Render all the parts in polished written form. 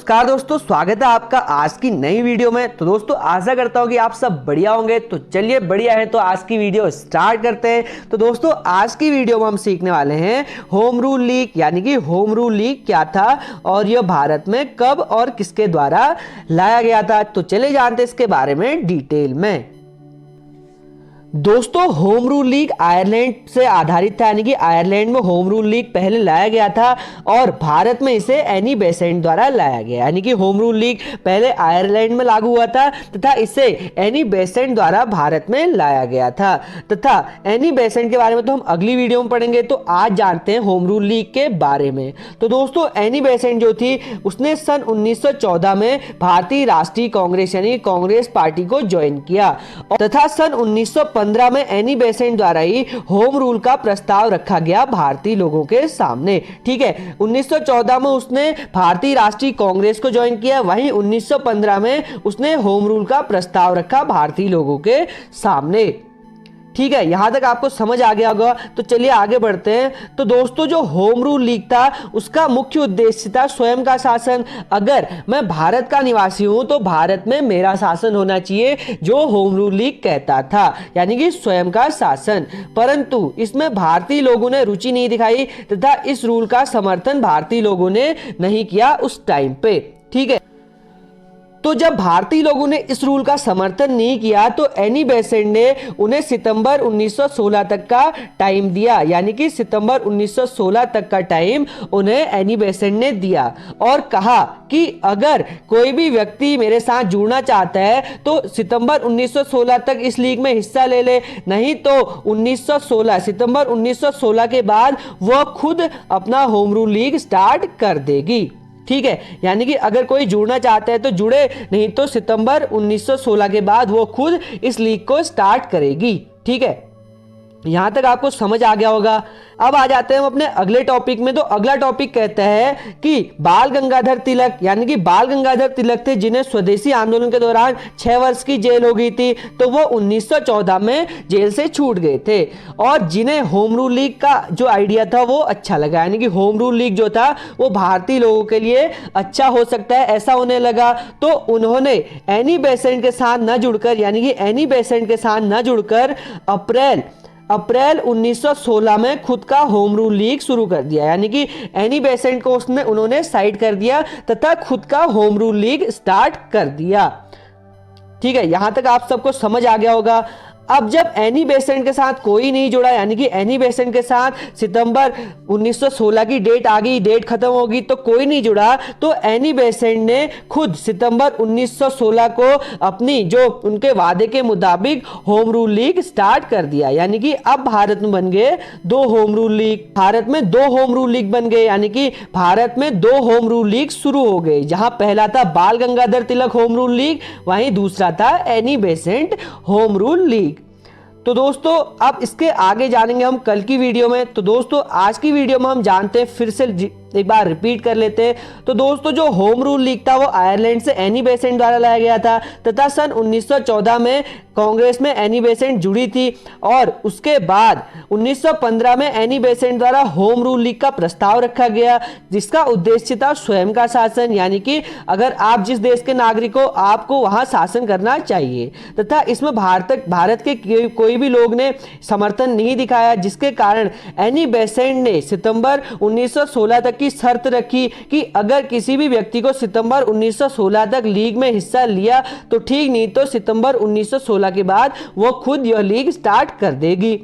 नमस्कार दोस्तों, स्वागत है आपका आज की नई वीडियो में। तो दोस्तों आशा करता हूँ कि आप सब बढ़िया होंगे। तो चलिए बढ़िया है तो आज की वीडियो स्टार्ट करते हैं। तो दोस्तों आज की वीडियो में हम सीखने वाले हैं होम रूल लीग, यानी कि होम रूल लीग क्या था और यह भारत में कब और किसके द्वारा लाया गया था। तो चलिए जानते हैं इसके बारे में डिटेल में। दोस्तों होम रूल लीग आयरलैंड से आधारित था, यानी कि आयरलैंड में होम रूल लीग पहले लाया गया था और भारत में इसे एनी बेसेंट द्वारा लाया गया। यानी कि होम रूल लीग पहले आयरलैंड में लागू हुआ था तथा इसे एनी बेसेंट द्वारा भारत में लाया गया था। तथा एनी बेसेंट के बारे में तो हम अगली वीडियो में पढ़ेंगे। तो आज जानते हैं होम रूल लीग के बारे में। तो दोस्तों एनी बेसेंट जो थी उसने सन 1914 में भारतीय राष्ट्रीय कांग्रेस यानी कांग्रेस पार्टी को ज्वाइन किया तथा सन 1915 में एनी बेसेंट द्वारा ही होम रूल का प्रस्ताव रखा गया भारतीय लोगों के सामने। ठीक है, 1914 में उसने भारतीय राष्ट्रीय कांग्रेस को ज्वाइन किया, वहीं 1915 में उसने होम रूल का प्रस्ताव रखा भारतीय लोगों के सामने। ठीक है, यहां तक आपको समझ आ गया होगा। तो चलिए आगे बढ़ते हैं। तो दोस्तों जो होम रूल लीग था उसका मुख्य उद्देश्य था स्वयं का शासन। अगर मैं भारत का निवासी हूं तो भारत में मेरा शासन होना चाहिए, जो होम रूल लीग कहता था, यानी कि स्वयं का शासन। परंतु इसमें भारतीय लोगों ने रुचि नहीं दिखाई तथा इस रूल का समर्थन भारतीय लोगों ने नहीं किया उस टाइम पे। ठीक है, तो जब भारतीय लोगों ने इस रूल का समर्थन नहीं किया तो एनी बेसेंट ने उन्हें सितंबर 1916 तक का टाइम दिया, यानी कि सितंबर 1916 तक का टाइम उन्हें एनी बेसेंट ने दिया और कहा कि अगर कोई भी व्यक्ति मेरे साथ जुड़ना चाहता है तो सितंबर 1916 तक इस लीग में हिस्सा ले ले, नहीं तो 1916 सितंबर 1916 के बाद वह खुद अपना होम रूल लीग स्टार्ट कर देगी। ठीक है, यानी कि अगर कोई जुड़ना चाहता है तो जुड़े, नहीं तो सितंबर 1916 के बाद वो खुद इस लीग को स्टार्ट करेगी। ठीक है, यहां तक आपको समझ आ गया होगा। अब आ जाते हैं हम अपने अगले टॉपिक में। तो अगला टॉपिक कहता है कि बाल गंगाधर तिलक, यानी कि बाल गंगाधर तिलक थे जिन्हें स्वदेशी आंदोलन के दौरान 6 वर्ष की जेल हो गई थी, तो वो 1914 में जेल से छूट गए थे और जिन्हें होम रूल लीग का जो आइडिया था वो अच्छा लगा, यानी कि होम रूल लीग जो था वो भारतीय लोगों के लिए अच्छा हो सकता है ऐसा उन्हें लगा। तो उन्होंने एनी बेसेंट के साथ न जुड़कर, यानी कि एनी बेसेंट के साथ न जुड़कर अप्रैल 1916 में खुद का होम रूल लीग शुरू कर दिया, यानी कि एनी बेसेंट को उन्होंने साइड कर दिया तथा खुद का होम रूल लीग स्टार्ट कर दिया। ठीक है, यहां तक आप सबको समझ आ गया होगा। अब जब एनी बेसेंट के साथ कोई नहीं जुड़ा, यानी कि एनी बेसेंट के साथ सितंबर 1916 की डेट आ गई, डेट खत्म होगी तो कोई नहीं जुड़ा, तो एनी बेसेंट ने खुद सितंबर 1916 को अपनी जो उनके वादे के मुताबिक होम रूल लीग स्टार्ट कर दिया। यानी कि अब भारत में बन गए 2 होम रूल लीग, भारत में 2 होम रूल लीग बन गए, यानी कि भारत में 2 होम रूल लीग शुरू हो गए, जहां पहला था बाल Gangadhar Tilak home rule league, वहीं दूसरा था Annie Besant home rule league. तो दोस्तों अब इसके आगे जानेंगे हम कल की वीडियो में। तो दोस्तों आज की वीडियो में हम जानते हैं, फिर से एक बार रिपीट कर लेते हैं। तो दोस्तों जो होम रूल लीग था वो आयरलैंड से एनी बेसेंट द्वारा लाया गया था तथा सन 1914 में कांग्रेस में एनी बेसेंट जुड़ी थी और उसके बाद 1915 में एनी बेसेंट द्वारा होम रूल लीग का प्रस्ताव रखा गया, जिसका उद्देश्य था स्वयं का शासन, यानी कि अगर आप जिस देश के नागरिक हो आपको वहां शासन करना चाहिए। तथा इसमें भारत के कोई भी लोग ने समर्थन नहीं दिखाया, जिसके कारण एनी बेसेंट ने सितंबर 1916 तक की शर्त रखी कि अगर किसी भी व्यक्ति को सितंबर 1916 तक लीग में हिस्सा लिया तो ठीक, नहीं तो सितंबर 1916 के बाद वो खुद यह लीग स्टार्ट कर देगी।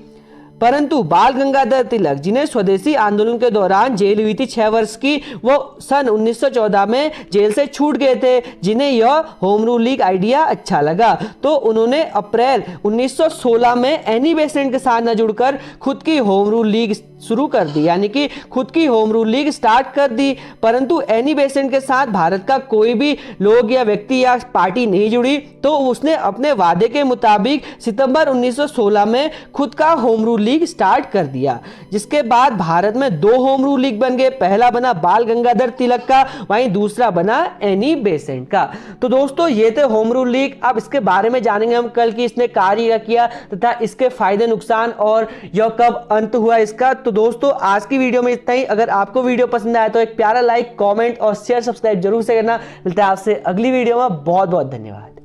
परंतु बाल गंगाधर तिलक, जिन्हें स्वदेशी आंदोलन के दौरान जेल हुई थी 6 वर्ष की, वो सन 1914 में जेल से छूट गए थे, जिन्हें यह होम रूल लीग आइडिया अच्छा लगा, तो उन्होंने अप्रैल 1916 में एनी बेसेंट के साथ न जुड़कर खुद की होम रूल लीग शुरू कर दी, यानी कि खुद की होम रूल लीग स्टार्ट कर दी। परंतु एनी बेसेंट के साथ भारत का कोई भी लोग या व्यक्ति या पार्टी नहीं जुड़ी, तो उसने अपने वादे के मुताबिक सितंबर 1916 में खुद का होम रूल लीग स्टार्ट कर दिया, जिसके बाद भारत में 2 होम रूल लीग बन गए। पहला बना बाल गंगाधर तिलक का, वहीं दूसरा बना एनी बेसेंट का। तो दोस्तों ये थे होम रूल लीग। अब इसके बारे में जानेंगे हम कल की इसने कार्य किया तथा इसके फायदे नुकसान और यह कब अंत हुआ इसका। तो दोस्तों आज की वीडियो में इतना ही। अगर आपको वीडियो पसंद आया तो एक प्यारा लाइक, कमेंट और शेयर, सब्सक्राइब जरूर से करना। मिलता है आपसे अगली वीडियो में। बहुत बहुत धन्यवाद।